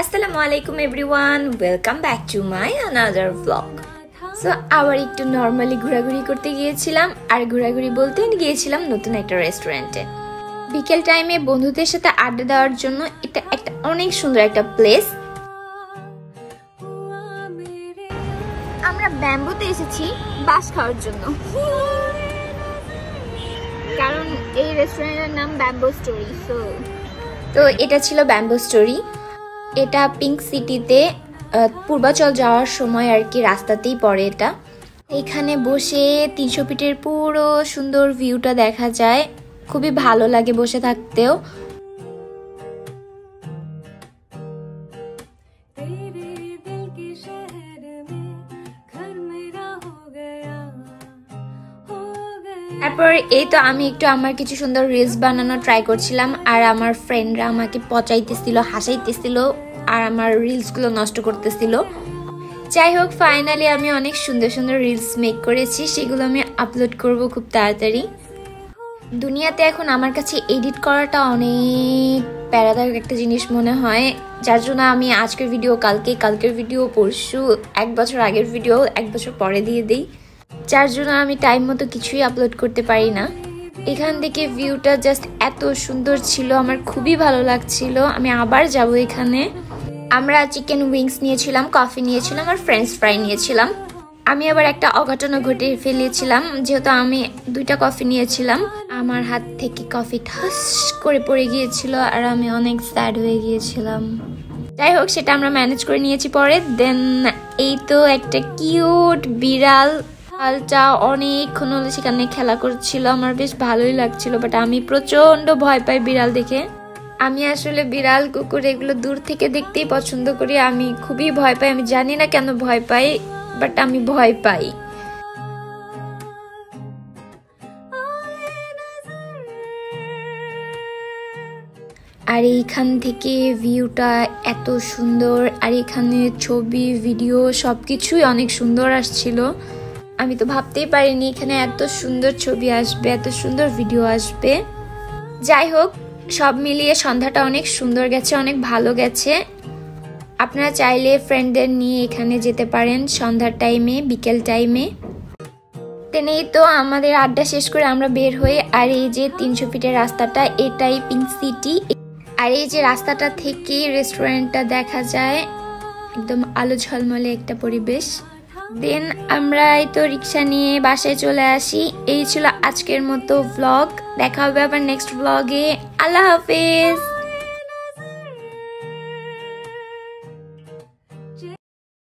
আসসালামু আলাইকুম everyone, welcome back to my another blog. So আবার একটু নর্মালি ঘোরাঘুরি করতে গিয়েছিলাম, আর ঘোরাঘুরি বলতে গিয়েছিলাম নতুন একটা রেস্টুরেন্টে। বিকেল টাইমে বন্ধুদের সাথে আড্ডা দেওয়ার জন্য এটা একটা অনেক সুন্দর একটা প্লেস। আমরা ব্যাম্বুতে এসেছি বাস খাওয়ার জন্য, কারণ এই রেস্টুরেন্টের নাম ব্যাম্বু স্টোরি। তো এটা ছিল ব্যাম্বু স্টোরি। এটা পিঙ্ক সিটিতে পূর্বাচল যাওয়ার সময় আর কি রাস্তাতেই পড়ে এটা। এখানে বসে 300 ফিটের পুরো সুন্দর ভিউটা দেখা যায়, খুবই ভালো লাগে বসে থাকতেও। তারপর এই তো আমি একটু আমার কিছু সুন্দর রিলস বানানো ট্রাই করছিলাম, আর আমার ফ্রেন্ডরা আমাকে পচাইতেছিল, হাসাইতেছিল, আর আমার রিলসগুলো নষ্ট করতেছিল। যাই হোক, ফাইনালি আমি অনেক সুন্দর সুন্দর রিলস মেক করেছি, সেগুলো আমি আপলোড করব খুব তাড়াতাড়ি। দুনিয়াতে এখন আমার কাছে এডিট করাটা অনেক প্যারাদায়ক একটা জিনিস মনে হয়, যার জন্য আমি আজকের ভিডিও কালকের ভিডিও পরশু, 1 বছর আগের ভিডিও 1 বছর পরে দিয়ে দিই, যার জন্য আমি টাইম মতো কিছুই আপলোড করতে পারি না। এখান থেকে ভিউটা জাস্ট এত সুন্দর ছিল, আমার খুবই ভালো লাগছিল। আমি আবার যাব এখানে। আমরা চিকেন উইংস নিয়েছিলাম, কফি নিয়েছিলাম, আর ফ্রেঞ্চ ফ্রাই নিয়েছিলাম। আমি আবার একটা অঘটনা ঘটে ফেলেছিলাম, যেহেতু আমি 2টা কফি নিয়েছিলাম, আমার হাত থেকে কফি ঠাস করে পড়ে গিয়েছিল, আর আমি অনেক স্যাড হয়ে গিয়েছিলাম। যাই হোক, সেটা আমরা ম্যানেজ করে নিয়েছি পরে। দেন এই তো একটা কিউট বিড়াল পালটা অনেকক্ষণ হলো সেখানে খেলা করছিল, আমার বেশ ভালোই লাগছিল, বাট আমি প্রচন্ড ভয় পাই বিড়াল দেখে। আমি আসলে বিড়াল কুকুর এগুলো দূর থেকে দেখতেই পছন্দ করি, আমি খুবই ভয় পাই। আমি জানি না কেন ভয় পাই, বাট আমি ভয় পাই। আর এইখান থেকে ভিউটা এত সুন্দর, আর এখানে ছবি ভিডিও সবকিছুই অনেক সুন্দর আসছিল। আমি তো ভাবতেই পারিনি এখানে এত সুন্দর ছবি আসবে, এত সুন্দর ভিডিও আসবে। যাই হোক, সব মিলিয়ে সন্ধ্যাটা অনেক সুন্দর গেছে, অনেক ভালো গেছে। আপনারা চাইলে ফ্রেন্ডদের নিয়ে এখানে যেতে পারেন সন্ধ্যার টাইমে, বিকেল টাইমে। এই তো আমাদের আড্ডা শেষ করে আমরা বের হই, আর এই যে 300 ফিটের রাস্তাটা, এটাই পিঙ্ক সিটি। আর এই যে রাস্তাটা থেকে রেস্টুরেন্টটা দেখা যায়, একদম আলো ঝলমলে একটা পরিবেশ। দেন আমরা এই তো রিক্সা নিয়ে বাসায় চলে আসি। এই ছিল আজকের মতো ভ্লগ। দেখা হবে আবার নেক্সট ভ্লগে। আল্লাহ হাফেজ।